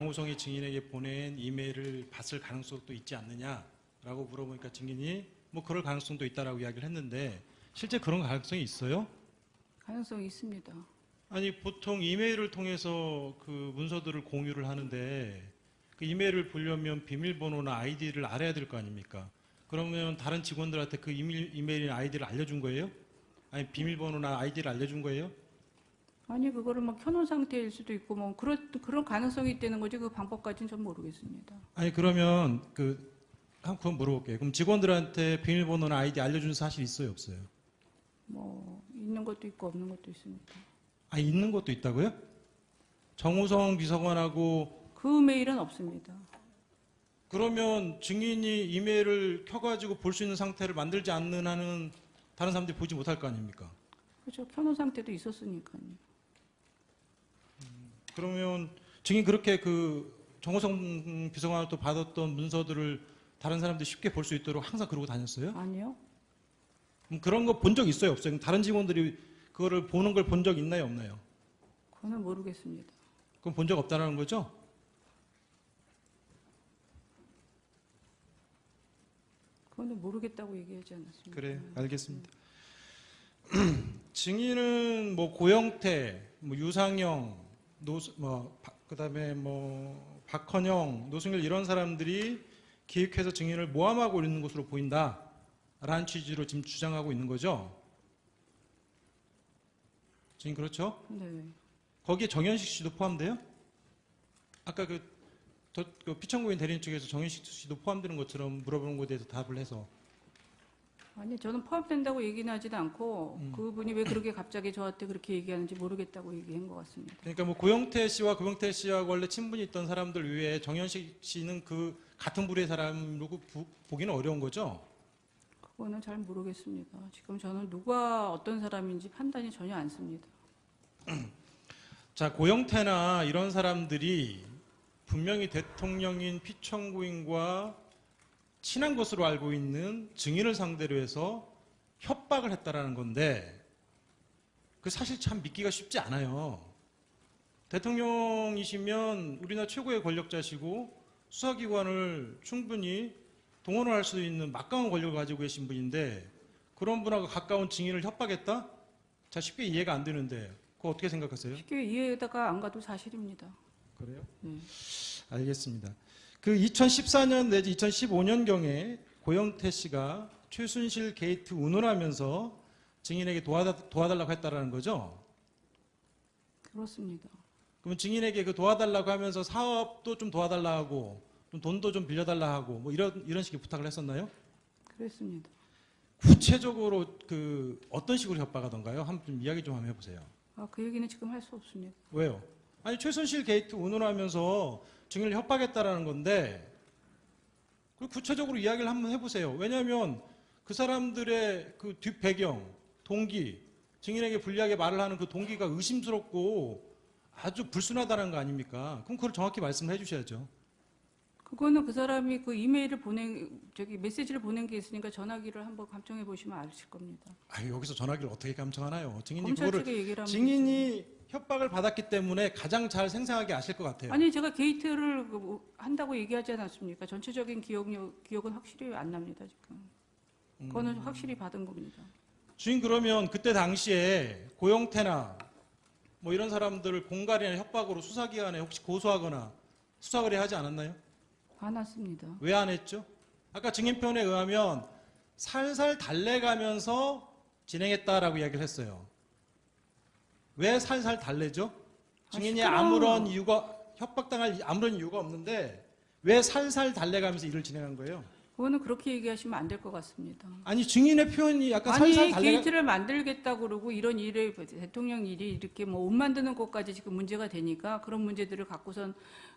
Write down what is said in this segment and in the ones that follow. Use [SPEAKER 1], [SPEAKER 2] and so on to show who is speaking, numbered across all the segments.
[SPEAKER 1] 정우성이 증인에게 보낸 이메일을 봤을 가능성도 있지 않느냐라고 물어보니까 증인이 뭐 그럴 가능성도 있다라고 이야기를 했는데 실제 그런 가능성이 있어요?
[SPEAKER 2] 가능성이 있습니다.
[SPEAKER 1] 아니 보통 이메일을 통해서 그 문서들을 공유를 하는데 그 이메일을 보려면 비밀번호나 아이디를 알아야 될 거 아닙니까? 그러면 다른 직원들한테 그 이메일이나 아이디를 알려준 거예요? 아니 비밀번호나 아이디를 알려준 거예요?
[SPEAKER 2] 아니 그거를 막 켜놓은 상태일 수도 있고 뭐 그런 가능성이 있다는 거지 그 방법까지는 전 모르겠습니다.
[SPEAKER 1] 아니 그러면 그건 물어볼게요. 그럼 직원들한테 비밀번호나 아이디 알려준 사실 있어요, 없어요?
[SPEAKER 2] 뭐 있는 것도 있고 없는 것도 있습니다.
[SPEAKER 1] 아 있는 것도 있다고요? 정우성 비서관하고
[SPEAKER 2] 그 메일은 없습니다.
[SPEAKER 1] 그러면 증인이 이메일을 켜가지고 볼 수 있는 상태를 만들지 않는 한은 다른 사람들이 보지 못할 거 아닙니까?
[SPEAKER 2] 그렇죠. 켜놓은 상태도 있었으니까요.
[SPEAKER 1] 그러면 증인 그렇게 그 정우성 비서관으로부터 받았던 문서들을 다른 사람들이 쉽게 볼 수 있도록 항상 그러고 다녔어요?
[SPEAKER 2] 아니요.
[SPEAKER 1] 그럼 그런 거 본 적 있어요, 없어요? 그럼 다른 직원들이 그거를 보는 걸 본 적 있나요, 없나요?
[SPEAKER 2] 그거는 모르겠습니다.
[SPEAKER 1] 그럼 본 적 없다는 거죠?
[SPEAKER 2] 그거는 모르겠다고 얘기하지 않았습니다.
[SPEAKER 1] 그래, 알겠습니다. 증인은 뭐 고영태, 뭐 유상영, 그다음에 뭐 박헌영, 노승일 이런 사람들이 기획해서 증인을 모함하고 있는 것으로 보인다라는 취지로 지금 주장하고 있는 거죠. 증인 그렇죠?
[SPEAKER 2] 네.
[SPEAKER 1] 거기에 정현식 씨도 포함돼요? 아까 그 피청구인 대리인 측에서 정현식 씨도 포함되는 것처럼 물어보는 것에 대해서 답을 해서
[SPEAKER 2] 아니 저는 포함된다고 얘기는 하지도 않고 그분이 왜 그렇게 갑자기 저한테 그렇게 얘기하는지 모르겠다고 얘기한 것 같습니다.
[SPEAKER 1] 그러니까 뭐 고영태 씨와 고영태 씨하고 원래 친분이 있던 사람들 외에 정현식 씨는 그 같은 부류의 사람으로 보기는 어려운 거죠?
[SPEAKER 2] 그거는 잘 모르겠습니다. 지금 저는 누가 어떤 사람인지 판단이 전혀 안 씁니다.
[SPEAKER 1] 자, 고영태나 이런 사람들이 분명히 대통령인 피청구인과 친한 것으로 알고 있는 증인을 상대로 해서 협박을 했다라는 건데 그 사실 참 믿기가 쉽지 않아요. 대통령이시면 우리나라 최고의 권력자시고 수사기관을 충분히 동원을 할 수 있는 막강한 권력을 가지고 계신 분인데 그런 분하고 가까운 증인을 협박했다? 자, 쉽게 이해가 안 되는데 그거 어떻게 생각하세요?
[SPEAKER 2] 쉽게 이해가 안 가도 사실입니다.
[SPEAKER 1] 그래요?
[SPEAKER 2] 네.
[SPEAKER 1] 알겠습니다. 그 2014년 내지 2015년경에 고영태 씨가 최순실 게이트 운운하면서 증인에게 도와달라고 했다라는 거죠?
[SPEAKER 2] 그렇습니다.
[SPEAKER 1] 그럼 증인에게 그 도와달라고 하면서 사업도 좀 도와달라 하고 좀 돈도 좀 빌려달라 하고 뭐 이런 식의 부탁을 했었나요?
[SPEAKER 2] 그랬습니다.
[SPEAKER 1] 구체적으로 그 어떤 식으로 협박하던가요? 한번 좀 이야기 좀 한번 해보세요.
[SPEAKER 2] 그 얘기는 지금 할 수 없습니다.
[SPEAKER 1] 왜요? 아니 최순실 게이트 운운하면서 증인을 협박했다라는 건데 그 구체적으로 이야기를 한번 해보세요. 왜냐하면 그 사람들의 그 뒷배경, 동기, 증인에게 불리하게 말을 하는 그 동기가 의심스럽고 아주 불순하다는 거 아닙니까? 그럼 그걸 정확히 말씀해 주셔야죠.
[SPEAKER 2] 그거는 그 사람이 그 이메일을 메시지를 보낸 게 있으니까 전화기를 한번 감청해 보시면 아실 겁니다.
[SPEAKER 1] 여기서 전화기를 어떻게 감청하나요? 증인이
[SPEAKER 2] 검찰
[SPEAKER 1] 그거를
[SPEAKER 2] 측에 얘기를 하면
[SPEAKER 1] 증인이 협박을 받았기 때문에 가장 잘 생생하게 아실 것 같아요.
[SPEAKER 2] 아니 제가 게이트를 한다고 얘기하지 않았습니까? 전체적인 기억은 확실히 안 납니다 지금. 그거는 확실히 받은 겁니다.
[SPEAKER 1] 주인 그러면 그때 당시에 고영태나 뭐 이런 사람들을 공갈이나 협박으로 수사기관에 혹시 고소하거나 수사 의뢰하지 않았나요?
[SPEAKER 2] 안 왔습니다.
[SPEAKER 1] 왜 안 했죠? 아까 증인편에 의하면 살살 달래가면서 진행했다라고 이야기를 했어요. 왜 살살 달래죠? 증인이 아무런 이유가 협박당할 아무런 이유가 없는데 왜 살살 달래가면서 일을 진행한 거예요?
[SPEAKER 2] 그거는 그렇게 얘기하시면 안 될 것 같습니다.
[SPEAKER 1] 아니 증인의 표현이 약간
[SPEAKER 2] 아니
[SPEAKER 1] 살살 달래가
[SPEAKER 2] 게이트를 만들겠다고 그러고 이런 일에 대통령 일이 이렇게 뭐 옷 만드는 것까지 지금 문제가 되니까 그런 문제들을 갖고선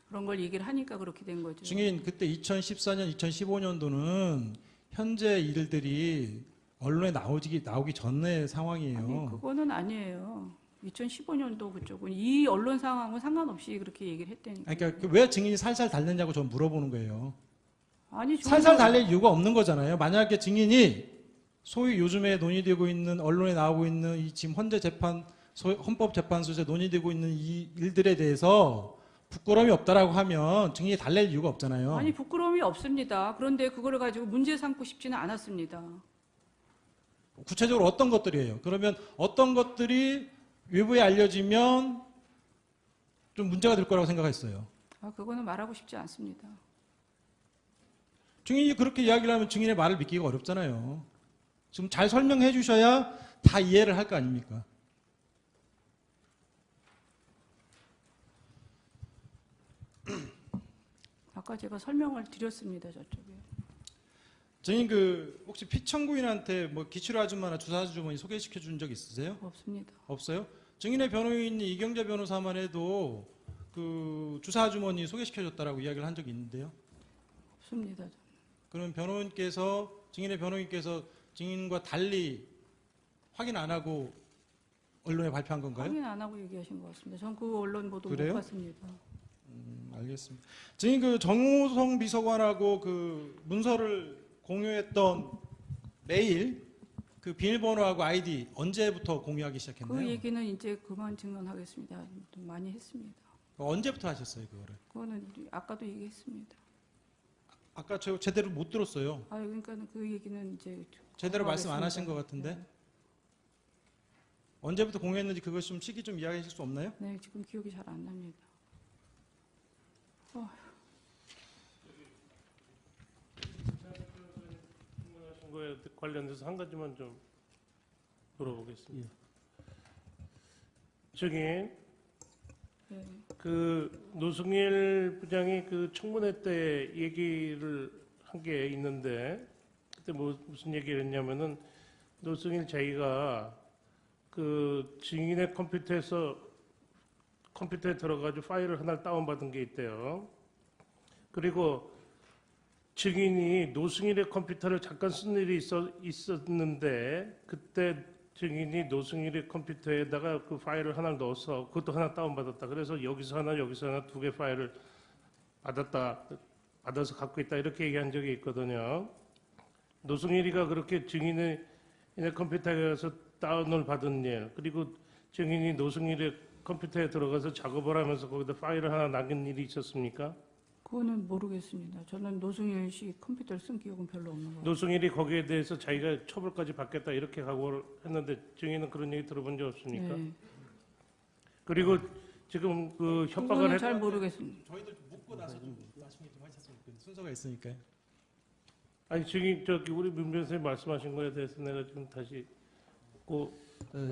[SPEAKER 2] 그런 걸 얘기를 하니까 그렇게 된 거죠.
[SPEAKER 1] 증인 그때 2014년, 2015년도는 현재 일들이 언론에 나오기 전의 상황이에요.
[SPEAKER 2] 아니 그거는 아니에요. 2015년도 그쪽은 이 언론 상황은 상관없이 그렇게 얘기를 했다니까.
[SPEAKER 1] 그러니까 왜 증인이 살살 달랬냐고 전 물어보는 거예요.
[SPEAKER 2] 아니
[SPEAKER 1] 살살 달랠 이유가 없는 거잖아요. 만약에 증인이 소위 요즘에 논의되고 있는 언론에 나오고 있는 이 지금 헌법재판소에서 논의되고 있는 이 일들에 대해서 부끄러움이 없다라고 하면 증인이 달랠 이유가 없잖아요.
[SPEAKER 2] 아니 부끄러움이 없습니다. 그런데 그거를 가지고 문제 삼고 싶지는 않았습니다.
[SPEAKER 1] 구체적으로 어떤 것들이에요? 그러면 어떤 것들이 외부에 알려지면 좀 문제가 될 거라고 생각했어요.
[SPEAKER 2] 그거는 말하고 싶지 않습니다.
[SPEAKER 1] 증인이 그렇게 이야기를 하면 증인의 말을 믿기가 어렵잖아요. 지금 잘 설명해 주셔야 다 이해를 할 거 아닙니까?
[SPEAKER 2] 아까 제가 설명을 드렸습니다. 저쪽에.
[SPEAKER 1] 증인 혹시 피청구인한테 뭐 기출 아줌마나 주사 아주머니 소개시켜 준 적 있으세요?
[SPEAKER 2] 없습니다.
[SPEAKER 1] 없어요? 증인의 변호인이 이경재 변호사만 해도 그 주사 아주머니 소개시켜 줬다라고 이야기를 한 적이 있는데요.
[SPEAKER 2] 없습니다.
[SPEAKER 1] 그럼 증인의 변호인께서 증인과 달리 확인 안 하고 언론에 발표한 건가요?
[SPEAKER 2] 확인 안 하고 얘기하신 것 같습니다. 전 그 언론 보도
[SPEAKER 1] 그래요?
[SPEAKER 2] 못 봤습니다.
[SPEAKER 1] 알겠습니다. 증인 정호성 비서관하고 그 문서를 공유했던 메일 그 비밀번호하고 아이디 언제부터 공유하기 시작했나요?
[SPEAKER 2] 그 얘기는 이제 그만 증언하겠습니다. 좀 많이 했습니다.
[SPEAKER 1] 언제부터 하셨어요, 그거를?
[SPEAKER 2] 그거는 아까도 얘기했습니다.
[SPEAKER 1] 아까 저 제대로 못 들었어요.
[SPEAKER 2] 그러니까 그 얘기는 이제
[SPEAKER 1] 제대로 말씀 안
[SPEAKER 2] 하겠습니다.
[SPEAKER 1] 하신 것 같은데.
[SPEAKER 2] 네.
[SPEAKER 1] 언제부터 공유했는지 그것 좀 시기 좀 이야기해 주실 수 없나요?
[SPEAKER 2] 네, 지금 기억이 잘 안 납니다.
[SPEAKER 3] 질문하신 거에 관련돼서 한 가지만 좀 물어보겠습니다. 증인,
[SPEAKER 2] 네.
[SPEAKER 3] 그 노승일 부장이 그 청문회 때 얘기를 한 게 있는데 그때 무슨 얘기를 했냐면은 노승일 자기가 그 증인의 컴퓨터에 들어가지고 파일을 하나를 다운받은 게 있대요. 그리고 증인이 노승일의 컴퓨터를 잠깐 쓴 일이 있었는데 그때 증인이 노승일의 컴퓨터에다가 그 파일을 하나 넣어서 그것도 하나 다운받았다. 그래서 여기서 하나 두 개 파일을 받아서 갖고 있다. 이렇게 얘기한 적이 있거든요. 노승일이가 그렇게 증인의 컴퓨터에 가서 다운을 받은 일, 그리고 증인이 노승일의 컴퓨터에 들어가서 작업을 하면서 거기다 파일을 하나 남긴 일이 있었습니까?
[SPEAKER 2] 그거는 모르겠습니다. 저는 노승일 씨 컴퓨터를 쓴 기억은 별로 없는 것 같아요.
[SPEAKER 3] 노승일이 거기에 대해서 자기가 처벌까지 받겠다 이렇게 각오를 했는데 증인은 그런 얘기 들어본 적 없습니까?
[SPEAKER 2] 네.
[SPEAKER 3] 그리고 지금 그 협박을
[SPEAKER 2] 그거는 잘 모르겠습니다.
[SPEAKER 1] 저희들 묻고 나서 좀 나중에 좀 하셨으면 좋겠는데 순서가 있으니까요.
[SPEAKER 3] 아니 증인 우리 문 변호사님 말씀하신 거에 대해서 내가 지금 다시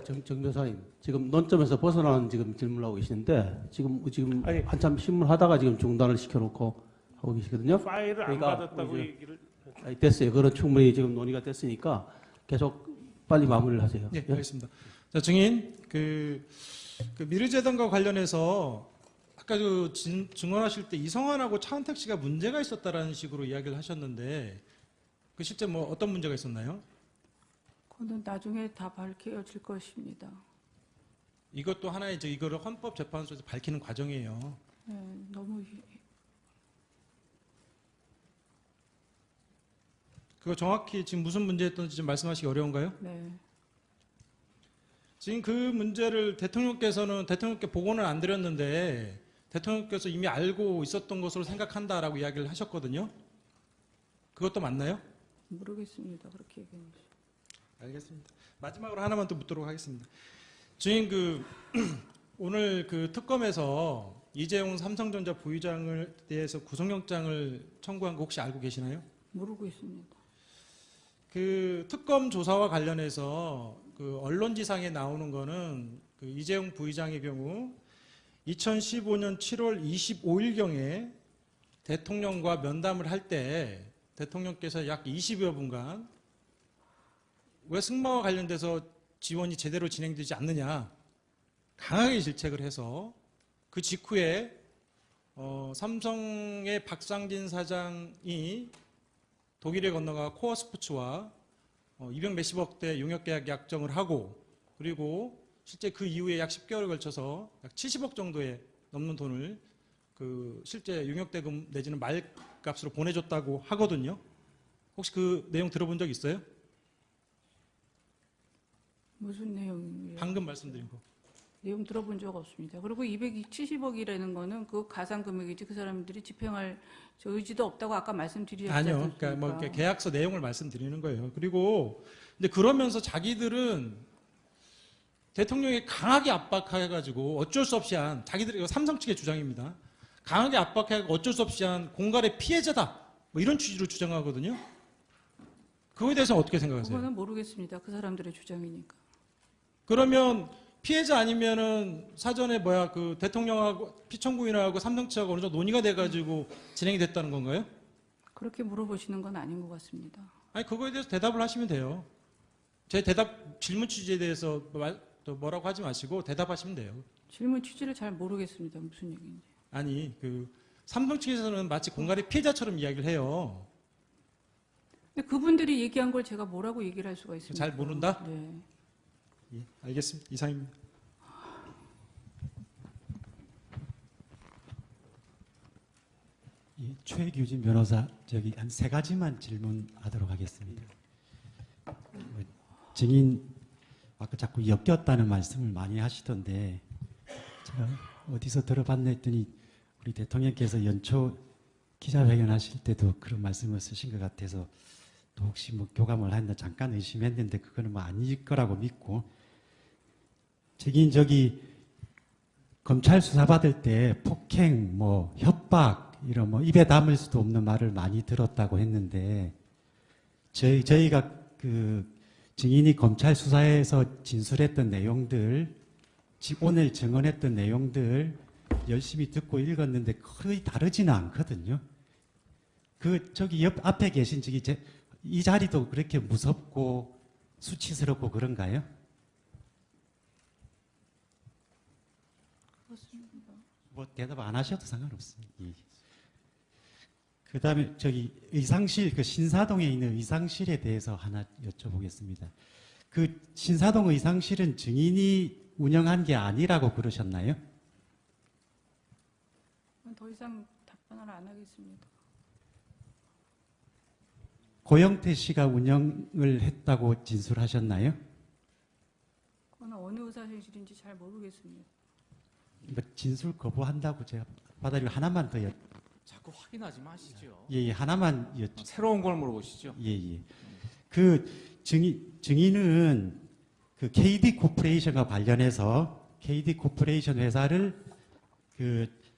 [SPEAKER 4] 정 변호사님, 지금 논점에서 벗어나는 지금 질문을 하고 계시는데 지금
[SPEAKER 3] 아니,
[SPEAKER 4] 한참 신문하다가 지금 중단을 시켜놓고 하고 계시거든요.
[SPEAKER 3] 파일을 안
[SPEAKER 4] 그러니까
[SPEAKER 3] 받았다고
[SPEAKER 4] 이제-
[SPEAKER 3] 얘기를
[SPEAKER 4] 아니, 됐어요. 그런 충분히 지금 논의가 됐으니까 계속 빨리 마무리를 하세요.
[SPEAKER 1] 네, 알겠습니다. 자, 증인 그 미르재단과 관련해서 아까 증언하실 때 이성환하고 차은택 씨가 문제가 있었다라는 식으로 이야기를 하셨는데 그 실제 뭐 어떤 문제가 있었나요?
[SPEAKER 2] 그거는 나중에 다 밝혀질 것입니다.
[SPEAKER 1] 이것도 하나의 이거를 헌법재판소에서 밝히는 과정이에요.
[SPEAKER 2] 네, 너무
[SPEAKER 1] 그거 정확히 지금 무슨 문제였던지 좀 말씀하시기 어려운가요?
[SPEAKER 2] 네.
[SPEAKER 1] 지금 그 문제를 대통령께 보고는 안 드렸는데 대통령께서 이미 알고 있었던 것으로 생각한다라고 이야기를 하셨거든요. 그것도 맞나요?
[SPEAKER 2] 모르겠습니다. 그렇게 얘기했는지.
[SPEAKER 1] 알겠습니다. 마지막으로 하나만 또 묻도록 하겠습니다. 주인 오늘 그 특검에서 이재용 삼성전자 부의장을 대해서 구속영장을 청구한 거 혹시 알고 계시나요?
[SPEAKER 2] 모르고 있습니다.
[SPEAKER 1] 그 특검 조사와 관련해서 그 언론지상에 나오는 거는 그 이재용 부의장의 경우 2015년 7월 25일경에 대통령과 면담을 할 때 대통령께서 약 20여 분간 왜 승마와 관련돼서 지원이 제대로 진행되지 않느냐 강하게 질책을 해서 그 직후에 삼성의 박상진 사장이 독일에 건너가 코어 스포츠와 200 몇십억 대 용역계약 약정을 하고 그리고 실제 그 이후에 약 10개월에 걸쳐서 약 70억 정도의 넘는 돈을 그 실제 용역대금 내지는 말값으로 보내줬다고 하거든요. 혹시 그 내용 들어본 적 있어요?
[SPEAKER 2] 무슨 내용이에요?
[SPEAKER 1] 방금 말씀드린 거.
[SPEAKER 2] 내용 들어본 적 없습니다. 그리고 270억이라는 거는 그 가상 금액이지 그 사람들이 집행할 저 의지도 없다고 아까 말씀드렸지
[SPEAKER 1] 아니요.
[SPEAKER 2] 않습니까?
[SPEAKER 1] 그러니까 뭐 이렇게 계약서 내용을 말씀드리는 거예요. 그리고 근데 그러면서 자기들은 대통령이 강하게 압박해가지고 어쩔 수 없이 한 자기들 이거 삼성 측의 주장입니다. 강하게 압박해가지고 어쩔 수 없이 한 공갈의 피해자다. 뭐 이런 취지로 주장하거든요. 그거에 대해서 어떻게 생각하세요?
[SPEAKER 2] 그거는 모르겠습니다. 그 사람들의 주장이니까.
[SPEAKER 1] 그러면 피해자 아니면은 사전에 그 대통령하고 피청구인하고 삼성 측하고 어느 정도 논의가 돼가지고 진행이 됐다는 건가요?
[SPEAKER 2] 그렇게 물어보시는 건 아닌 것 같습니다.
[SPEAKER 1] 아니 그거에 대해서 대답을 하시면 돼요. 제 질문 취지에 대해서 또 뭐라고 하지 마시고 대답하시면 돼요.
[SPEAKER 2] 질문 취지를 잘 모르겠습니다. 무슨 얘기인지.
[SPEAKER 1] 아니 삼성 측에서는 마치 공갈의 피해자처럼 이야기를 해요.
[SPEAKER 2] 근데 그분들이 얘기한 걸 제가 뭐라고 얘기를 할 수가 있습니까?
[SPEAKER 1] 잘 모른다?
[SPEAKER 2] 네.
[SPEAKER 1] 예, 알겠습니다. 이상입니다.
[SPEAKER 5] 이 최규진 변호사 한 세 가지만 질문하도록 하겠습니다. 증인 아까 자꾸 엮였다는 말씀을 많이 하시던데 제가 어디서 들어봤나 했더니 우리 대통령께서 연초 기자회견 하실 때도 그런 말씀을 쓰신 것 같아서 또 혹시 뭐 교감을 했나 잠깐 의심했는데 그거는 뭐 아닐 거라고 믿고 증인 검찰 수사 받을 때 폭행 협박 이런 입에 담을 수도 없는 말을 많이 들었다고 했는데 저희가 증인이 검찰 수사에서 진술했던 내용들 오늘 증언했던 내용들 열심히 듣고 읽었는데 거의 다르지는 않거든요. 옆 앞에 계신 이 자리도 그렇게 무섭고 수치스럽고 그런가요?
[SPEAKER 2] 그렇습니다.
[SPEAKER 5] 뭐 대답 안 하셔도 상관없습니다. 예. 그다음에 의상실 신사동에 있는 의상실에 대해서 하나 여쭤보겠습니다. 신사동 의상실은 증인이 운영한 게 아니라고 그러셨나요?
[SPEAKER 2] 더 이상 답변을 안 하겠습니다.
[SPEAKER 5] 고영태 씨가 운영을 했다고 진술하셨나요?
[SPEAKER 2] 그건 어느 의사실인지 잘 모르겠습니다.
[SPEAKER 5] 진술 거부한다고 제가 받아들이고 하나만 더
[SPEAKER 6] 자꾸 확인하지 마시죠.
[SPEAKER 5] 예, 하나만
[SPEAKER 6] 새로운 걸 물어보시죠.
[SPEAKER 5] 예. 증인은 KD 코퍼레이션과 관련해서 KD 코퍼레이션 회사를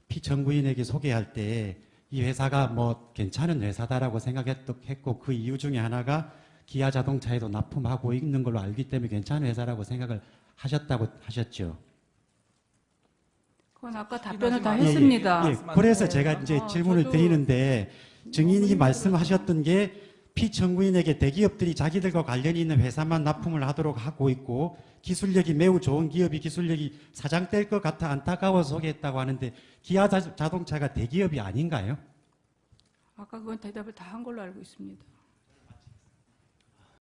[SPEAKER 5] 피청구인에게 소개할 때 이 회사가 괜찮은 회사다라고 생각했고 그 이유 중에 하나가 기아 자동차에도 납품하고 있는 걸로 알기 때문에 괜찮은 회사라고 생각을 하셨다고 하셨죠.
[SPEAKER 2] 그건 아까 답변을 다
[SPEAKER 6] 예, 예,
[SPEAKER 2] 했습니다.
[SPEAKER 5] 예, 그래서 제가 이제 질문을
[SPEAKER 2] 저도
[SPEAKER 5] 드리는데 증인이 말씀하셨던 게 피청구인에게 대기업들이 자기들과 관련이 있는 회사만 납품을 하고 있고 기술력이 매우 좋은 기업이 기술력이 사장될 것 같아 안타까워서 소개했다고 하는데 기아 자동차가 대기업이 아닌가요?
[SPEAKER 2] 아까 그건 대답을 다 한 걸로 알고 있습니다.